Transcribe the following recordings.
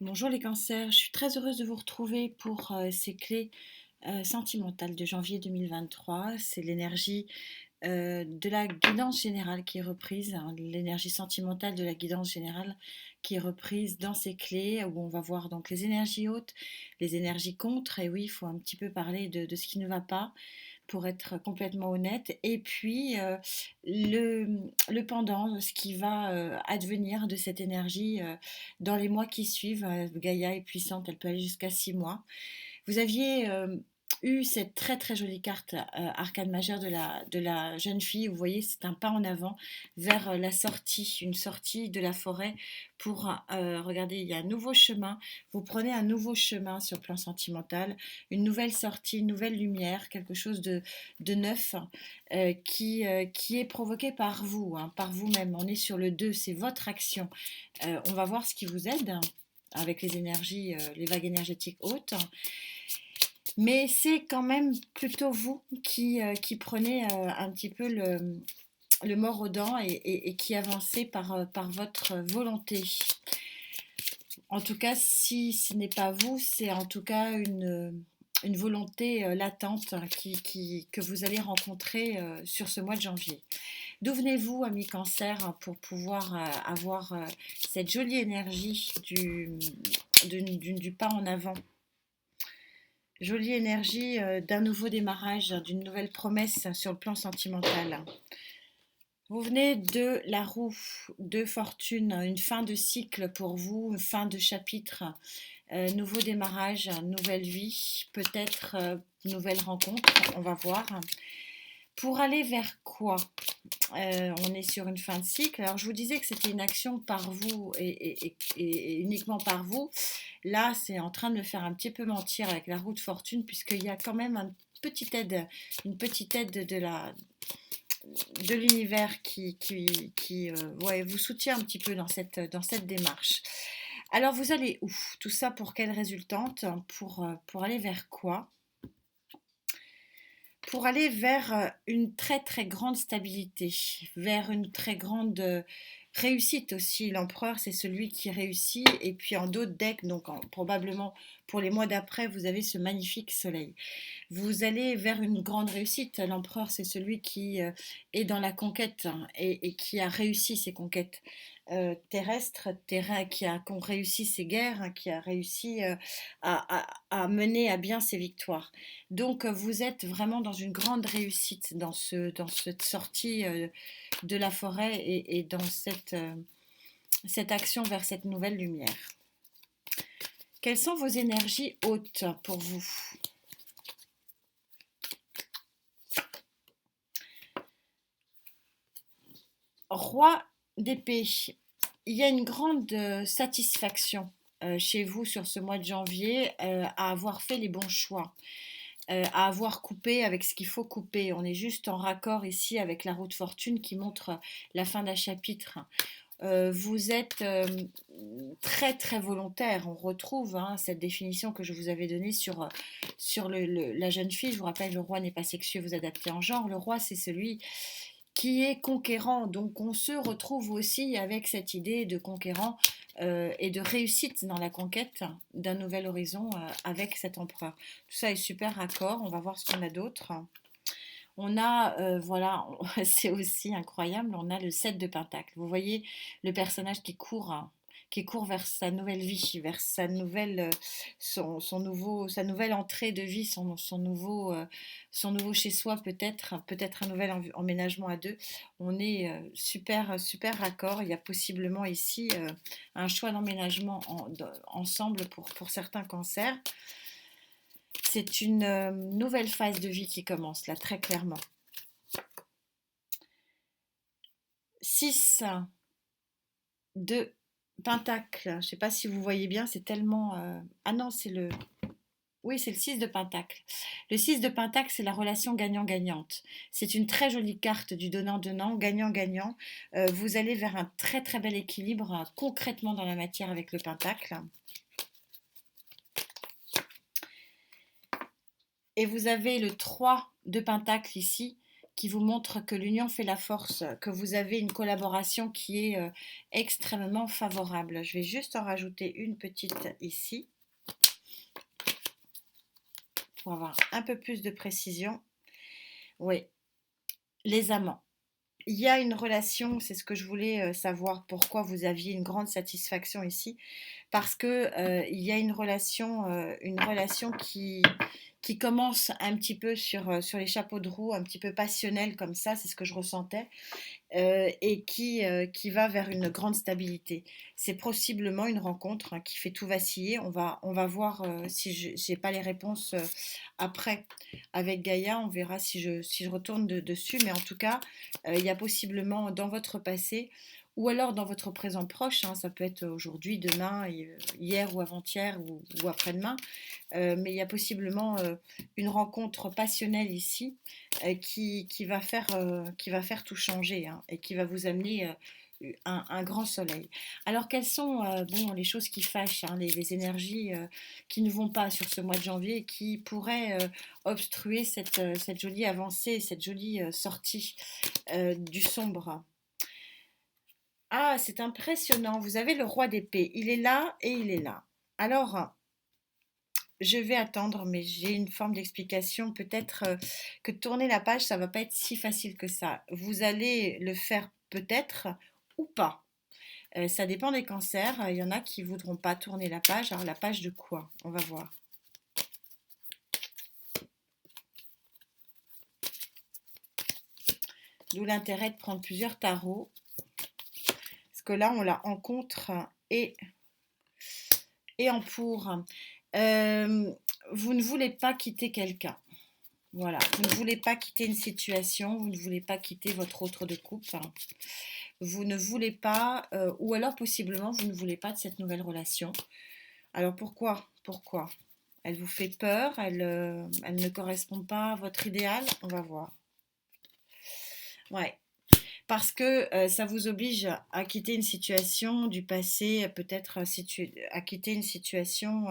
Bonjour les cancers, je suis très heureuse de vous retrouver pour ces clés sentimentales de janvier 2023. C'est l'énergie de la guidance générale qui est reprise, hein, l'énergie sentimentale de la guidance générale qui est reprise dans ces clés où on va voir donc les énergies hautes, les énergies contre, et oui, il faut un petit peu parler de ce qui ne va pas pour être complètement honnête, et puis le pendant, ce qui va advenir de cette énergie dans les mois qui suivent. Gaïa est puissante, elle peut aller jusqu'à 6 mois. Vous aviez eu cette très très jolie carte arcane majeure de la jeune fille. Vous voyez, c'est un pas en avant vers la sortie, une sortie de la forêt pour, regardez, il y a un nouveau chemin. Vous prenez un nouveau chemin sur le plan sentimental, une nouvelle sortie, une nouvelle lumière, quelque chose de neuf qui est provoqué par vous, hein, par vous-même. On est sur le 2, c'est votre action. On va voir ce qui vous aide avec les énergies, les vagues énergétiques hautes. Mais c'est quand même plutôt vous qui prenez un petit peu le mors aux dents et qui avancez par votre volonté. En tout cas, si ce n'est pas vous, c'est en tout cas une volonté latente, hein, que vous allez rencontrer sur ce mois de janvier. D'où venez-vous, ami cancer, hein, pour pouvoir avoir cette jolie énergie du pas en avant? Jolie énergie d'un nouveau démarrage, d'une nouvelle promesse sur le plan sentimental. Vous venez de la roue de fortune, une fin de cycle pour vous, une fin de chapitre, nouveau démarrage, nouvelle vie, peut-être nouvelle rencontre, on va voir. Pour aller vers quoi? On est sur une fin de cycle. Alors je vous disais que c'était une action par vous et uniquement par vous. Là, c'est en train de me faire un petit peu mentir avec la roue de fortune, puisqu'il y a quand même une petite aide de l'univers qui ouais, vous soutient un petit peu dans cette démarche. Alors vous allez où? Tout ça pour quelle résultante? Pour aller vers quoi? Pour aller vers une très très grande stabilité, vers une très grande réussite aussi. L'empereur, c'est celui qui réussit. Et puis en d'autres decks, donc probablement pour les mois d'après, vous avez ce magnifique soleil. Vous allez vers une grande réussite. L'empereur, c'est celui qui est dans la conquête, hein, et qui a réussi ses conquêtes terrestres, qui a réussi ses guerres, hein, qui a réussi à mener à bien ses victoires. Donc vous êtes vraiment dans une grande réussite dans cette sortie de la forêt et dans cette action vers cette nouvelle lumière. Quelles sont vos énergies hautes pour vous? Roi d'épée, il y a une grande satisfaction chez vous sur ce mois de janvier à avoir fait les bons choix, à avoir coupé avec ce qu'il faut couper. On est juste en raccord ici avec la roue de fortune qui montre la fin d'un chapitre. Vous êtes très très volontaire. On retrouve, hein, cette définition que je vous avais donnée sur la jeune fille. Je vous rappelle, le roi n'est pas sexué, vous adaptez en genre. Le roi, c'est celui qui est conquérant. Donc on se retrouve aussi avec cette idée de conquérant et de réussite dans la conquête d'un nouvel horizon avec cet empereur. Tout ça est super raccord. On va voir ce qu'on a d'autre. On a, voilà, c'est aussi incroyable, on a le 7 de Pentacle. Vous voyez le personnage qui court vers sa nouvelle vie, vers sa nouvelle entrée de vie, son nouveau chez soi peut-être un nouvel emménagement à deux. On est super, super raccord. Il y a possiblement ici un choix d'emménagement ensemble pour certains cancers. C'est une nouvelle phase de vie qui commence là, très clairement. 6 de Pentacle. Je ne sais pas si vous voyez bien, c'est tellement... Ah non, c'est le... Oui, c'est le 6 de Pentacle. Le 6 de Pentacle, c'est la relation gagnant-gagnante. C'est une très jolie carte du donnant-donnant, gagnant-gagnant. Vous allez vers un très très bel équilibre concrètement dans la matière avec le Pentacle. Et vous avez le 3 de Pentacle ici, qui vous montre que l'union fait la force, que vous avez une collaboration qui est extrêmement favorable. Je vais juste en rajouter une petite ici pour avoir un peu plus de précision. Oui, les amants. Il y a une relation, c'est ce que je voulais savoir, pourquoi vous aviez une grande satisfaction ici, parce que il y a une relation qui commence un petit peu sur les chapeaux de roue, un petit peu passionnelle comme ça, c'est ce que je ressentais, et qui va vers une grande stabilité. C'est possiblement une rencontre, hein, qui fait tout vaciller. On va voir si je n'ai pas les réponses après avec Gaïa. On verra si je retourne dessus. Mais en tout cas, il y a possiblement dans votre passé ou alors dans votre présent proche, hein, ça peut être aujourd'hui, demain, hier ou avant-hier ou après-demain, mais il y a possiblement une rencontre passionnelle ici qui va faire tout changer, hein, et qui va vous amener un grand soleil. Alors quelles sont bon, les choses qui fâchent, hein, les énergies qui ne vont pas sur ce mois de janvier et qui pourraient obstruer cette jolie avancée, cette jolie sortie du sombre. Ah, c'est impressionnant, vous avez le roi d'épée, il est là et il est là. Alors, je vais attendre, mais j'ai une forme d'explication. Peut-être que tourner la page, ça va pas être si facile que ça. Vous allez le faire peut-être ou pas. Ça dépend des cancers. Il y en a qui voudront pas tourner la page. Alors la page de quoi? On va voir. D'où l'intérêt de prendre plusieurs tarots. Parce que là, on l'a en contre et en pour. Vous ne voulez pas quitter quelqu'un. Voilà, vous ne voulez pas quitter une situation, vous ne voulez pas quitter votre autre de couple, hein. Vous ne voulez pas, ou alors possiblement vous ne voulez pas de cette nouvelle relation. Alors pourquoi? Pourquoi? Elle vous fait peur, elle ne correspond pas à votre idéal? On va voir. Ouais, parce que ça vous oblige à quitter une situation du passé, peut-être à quitter une situation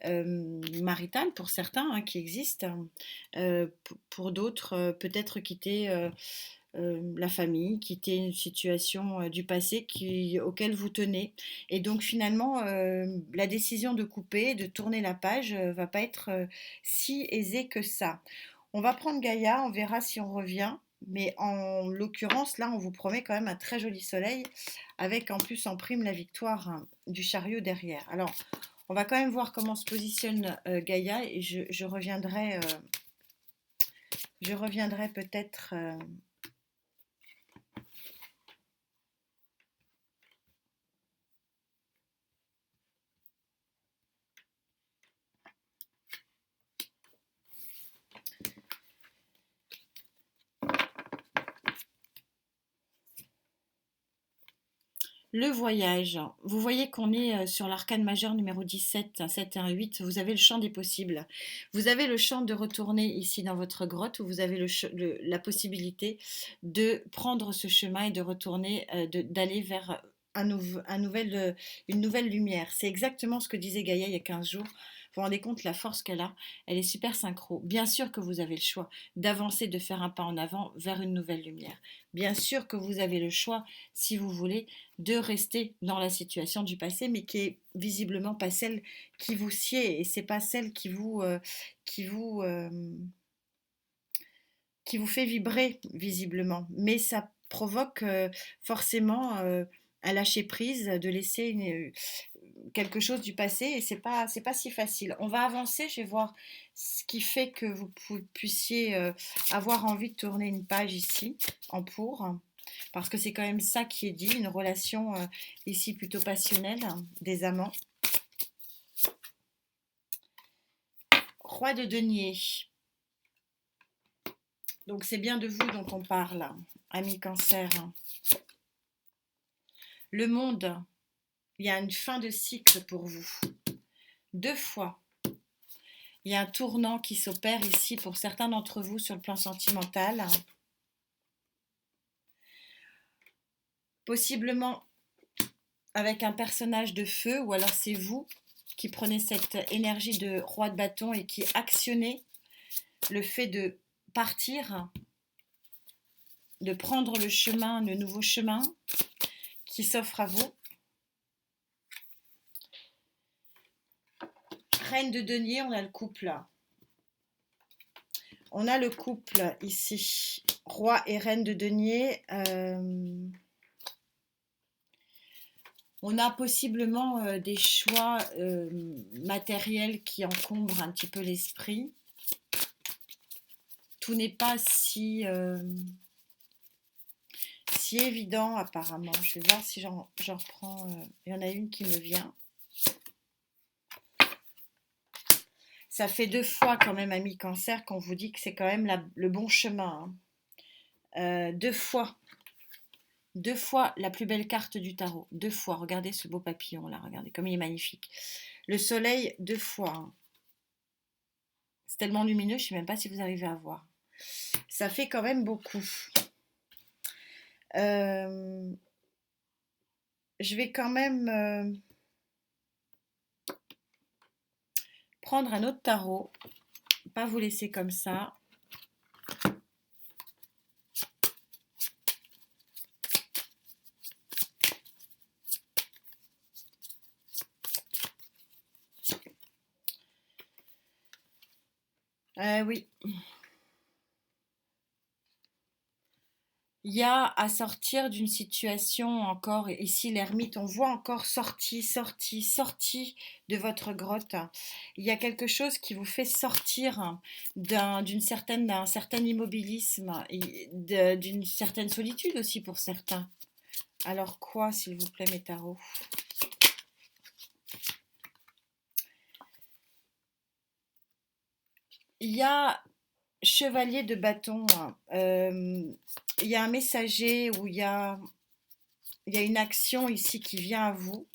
maritale pour certains, hein, qui existent. Pour d'autres, peut-être quitter la famille, quitter une situation du passé auquel vous tenez. Et donc finalement, la décision de couper, de tourner la page, va pas être si aisée que ça. On va prendre Gaïa, on verra si on revient. Mais en l'occurrence, là, on vous promet quand même un très joli soleil, avec en plus en prime la victoire, hein, du chariot derrière. Alors, on va quand même voir comment se positionne Gaïa et je reviendrai peut-être. Le voyage. Vous voyez qu'on est sur l'arcane majeur numéro 17, un 7 et un 8. Vous avez le champ des possibles. Vous avez le champ de retourner ici dans votre grotte où vous avez la possibilité de prendre ce chemin et de retourner, d'aller vers une nouvelle lumière. C'est exactement ce que disait Gaïa il y a 15 jours. Vous vous rendez compte la force qu'elle a? Elle est super synchro. Bien sûr que vous avez le choix d'avancer, de faire un pas en avant vers une nouvelle lumière. Bien sûr que vous avez le choix, si vous voulez, de rester dans la situation du passé, mais qui est visiblement pas celle qui vous sied et c'est pas celle qui vous, euh, qui vous fait vibrer visiblement. Mais ça provoque forcément un lâcher prise, de laisser quelque chose du passé et c'est pas si facile. On va avancer, je vais voir ce qui fait que vous puissiez avoir envie de tourner une page ici en pour. Parce que c'est quand même ça qui est dit, une relation ici plutôt passionnelle, hein, des amants. Roi de denier. Donc c'est bien de vous dont on parle, ami Cancer. Le monde, il y a une fin de cycle pour vous. 2 fois. Il y a un tournant qui s'opère ici pour certains d'entre vous sur le plan sentimental. Possiblement avec un personnage de feu, ou alors c'est vous qui prenez cette énergie de roi de bâton et qui actionnez le fait de partir de prendre le chemin, le nouveau chemin qui s'offre à vous. Reine de denier, on a le couple. On a le couple ici, roi et reine de denier. On a possiblement des choix matériels qui encombrent un petit peu l'esprit. Tout n'est pas si évident apparemment. Je vais voir si j'en reprends. Il y en a une qui me vient. Ça fait 2 fois quand même, ami Cancer, qu'on vous dit que c'est quand même le bon chemin. Hein. 2 fois. 2 fois la plus belle carte du tarot. 2 fois. Regardez ce beau papillon là. Regardez comme il est magnifique. Le soleil, 2 fois. Hein. C'est tellement lumineux, je ne sais même pas si vous arrivez à voir. Ça fait quand même beaucoup. Je vais quand même prendre un autre tarot. Pas vous laisser comme ça. Oui. Il y a à sortir d'une situation encore, ici l'ermite, on voit encore sorti de votre grotte. Il y a quelque chose qui vous fait sortir d'un certain immobilisme, d'une certaine solitude aussi pour certains. Alors quoi, s'il vous plaît, mes tarots? Il y a chevalier de bâton. Il y a un messager où il y a une action ici qui vient à vous.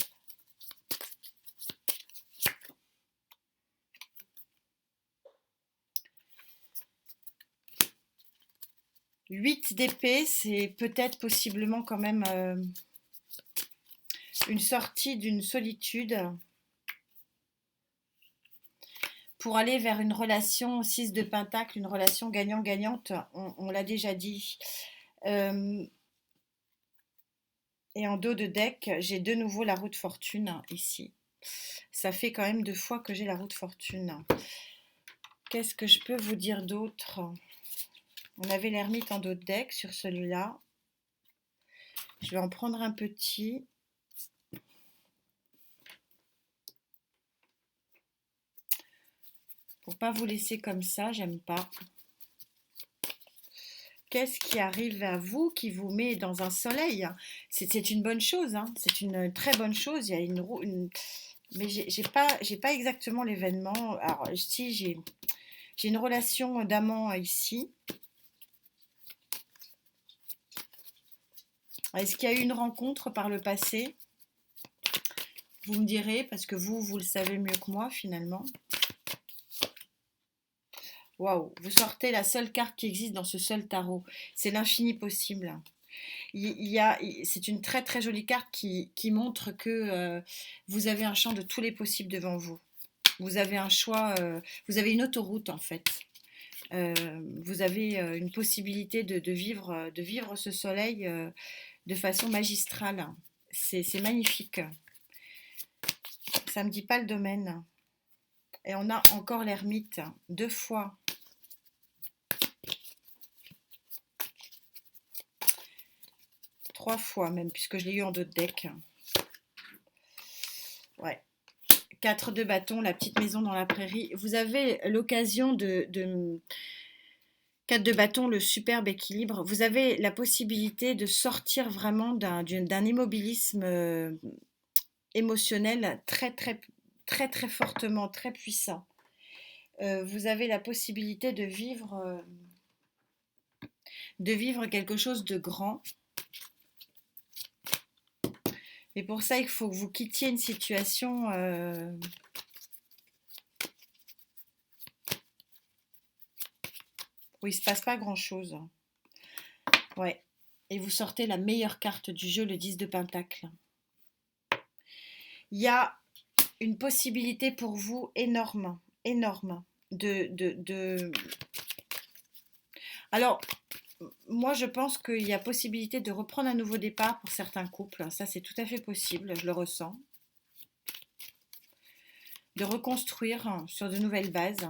Huit d'épée, c'est peut-être possiblement quand même une sortie d'une solitude pour aller vers une relation 6 de pentacle, une relation gagnant-gagnante, on l'a déjà dit. Et en dos de deck, j'ai de nouveau la roue de fortune ici. Ça fait quand même 2 fois que j'ai la roue de fortune. Qu'est-ce que je peux vous dire d'autre? On avait l'ermite en dos de deck sur celui-là. Je vais en prendre un petit. Pour pas vous laisser comme ça, j'aime pas. Qu'est-ce qui arrive à vous qui vous met dans un soleil? C'est une bonne chose, hein. C'est une très bonne chose. Il y a une roue, mais j'ai pas exactement l'événement. Alors si j'ai une relation d'amant ici. Est-ce qu'il y a eu une rencontre par le passé? Vous me direz, parce que vous le savez mieux que moi finalement. Waouh, vous sortez la seule carte qui existe dans ce seul tarot. C'est l'infini possible. C'est une très très jolie carte qui montre que vous avez un champ de tous les possibles devant vous. Vous avez un choix, vous avez une autoroute en fait. Vous avez une possibilité de vivre ce soleil de façon magistrale. C'est magnifique. Ça ne me dit pas le domaine. Et on a encore l'ermite, 2 fois. Trois fois même, puisque je l'ai eu en dos de deck. Ouais. 4 de bâton, la petite maison dans la prairie. Vous avez l'occasion de 4 de bâton, le superbe équilibre. Vous avez la possibilité de sortir vraiment d'un immobilisme émotionnel très très très très fortement, très puissant. Vous avez la possibilité de vivre quelque chose de grand. Et pour ça, il faut que vous quittiez une situation où il ne se passe pas grand-chose. Ouais. Et vous sortez la meilleure carte du jeu, le 10 de pentacle. Il y a une possibilité pour vous énorme de... Alors, moi, je pense qu'il y a possibilité de reprendre un nouveau départ pour certains couples. Ça, c'est tout à fait possible, je le ressens. De reconstruire sur de nouvelles bases.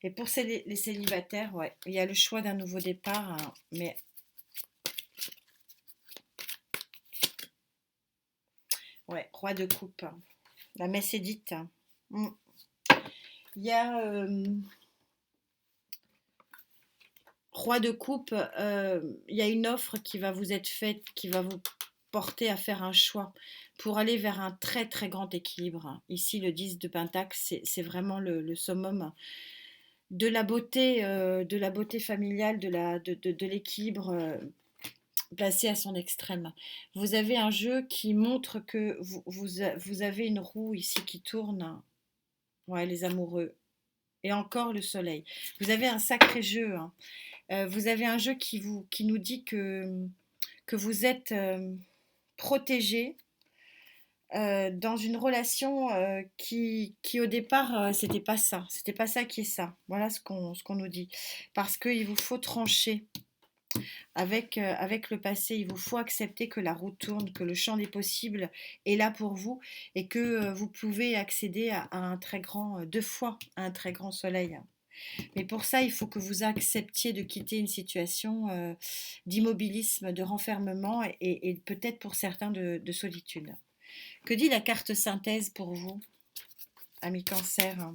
Et pour les célibataires, ouais, il y a le choix d'un nouveau départ, hein, mais ouais, roi de coupe. La messe est dite. Mm. Il y a roi de coupe, il y a une offre qui va vous être faite, qui va vous porter à faire un choix pour aller vers un très très grand équilibre. Ici, le 10 de Pentacle, c'est vraiment le summum de la beauté familiale, de l'équilibre placé à son extrême. Vous avez un jeu qui montre que vous avez une roue ici qui tourne. Ouais, les amoureux. Et encore le soleil. Vous avez un sacré jeu, hein. Vous avez un jeu qui nous dit que vous êtes protégé dans une relation qui au départ, c'était pas ça. C'était pas ça qui est ça. Voilà ce qu'on nous dit. Parce qu'il vous faut trancher avec le passé. Il vous faut accepter que la roue tourne, que le champ des possibles est là pour vous et que vous pouvez accéder à un très grand, deux fois à un très grand soleil. Mais pour ça, il faut que vous acceptiez de quitter une situation d'immobilisme, de renfermement et peut-être pour certains de solitude. Que dit la carte synthèse pour vous, ami Cancer?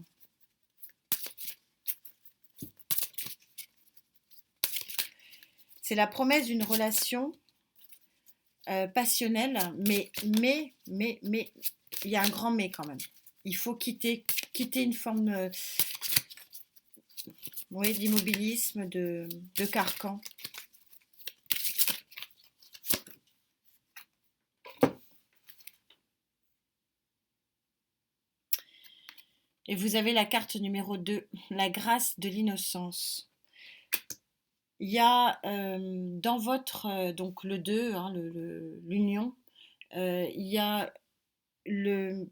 C'est la promesse d'une relation passionnelle, mais, il y a un grand mais quand même. Il faut quitter une forme oui, d'immobilisme, de carcan. Et vous avez la carte numéro 2, la grâce de l'innocence. Il y a dans votre, donc le 2, hein, l'union, il y a le,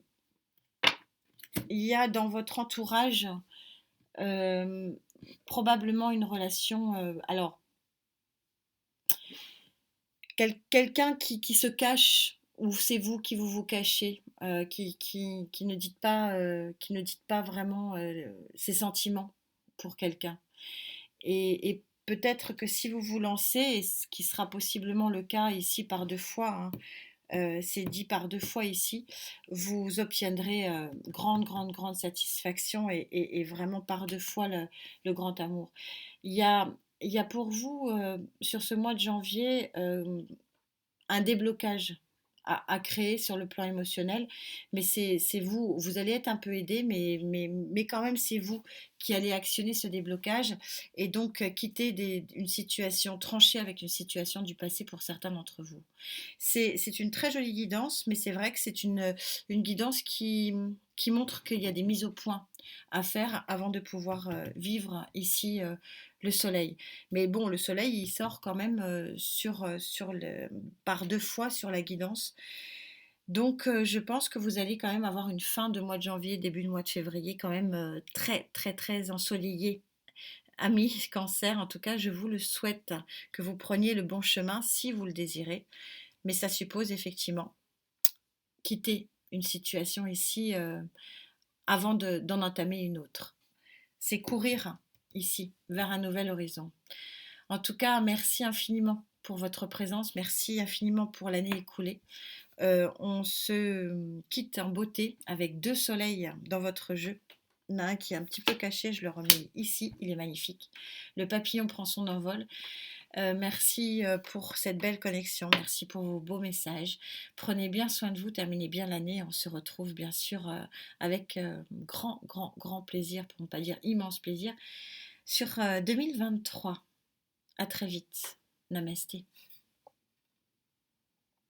il y a dans votre entourage euh, probablement une relation, alors quelqu'un qui se cache ou c'est vous qui vous cachez, qui ne dites pas vraiment ses sentiments pour quelqu'un. Et peut-être que si vous vous lancez, et ce qui sera possiblement le cas ici par deux fois, hein, c'est dit par deux fois ici, vous obtiendrez grande satisfaction et vraiment par deux fois le grand amour. Il y a, il y a pour vous, sur ce mois de janvier, un déblocage à créer sur le plan émotionnel, mais c'est vous, vous allez être un peu aidé, mais quand même c'est vous qui allez actionner ce déblocage et donc quitter une situation, trancher avec une situation du passé pour certains d'entre vous. C'est une très jolie guidance, mais c'est vrai que c'est une guidance qui montre qu'il y a des mises au point à faire avant de pouvoir vivre ici le soleil. Mais bon, le soleil, il sort quand même par deux fois sur la guidance. Donc, je pense que vous allez quand même avoir une fin de mois de janvier, début de mois de février, quand même très ensoleillé. Amis cancer, en tout cas, je vous le souhaite, que vous preniez le bon chemin si vous le désirez. Mais ça suppose effectivement quitter une situation ici avant d'en entamer une autre. C'est courir ici vers un nouvel horizon. En tout cas, merci infiniment pour votre présence, merci infiniment pour l'année écoulée. On se quitte en beauté avec deux soleils dans votre jeu. Il y en a un qui est un petit peu caché, je le remets ici, il est magnifique. Le papillon prend son envol. Merci pour cette belle connexion, merci pour vos beaux messages. Prenez bien soin de vous, terminez bien l'année. On se retrouve bien sûr avec grand plaisir, pour ne pas dire immense plaisir, sur 2023. À très vite. Namasté.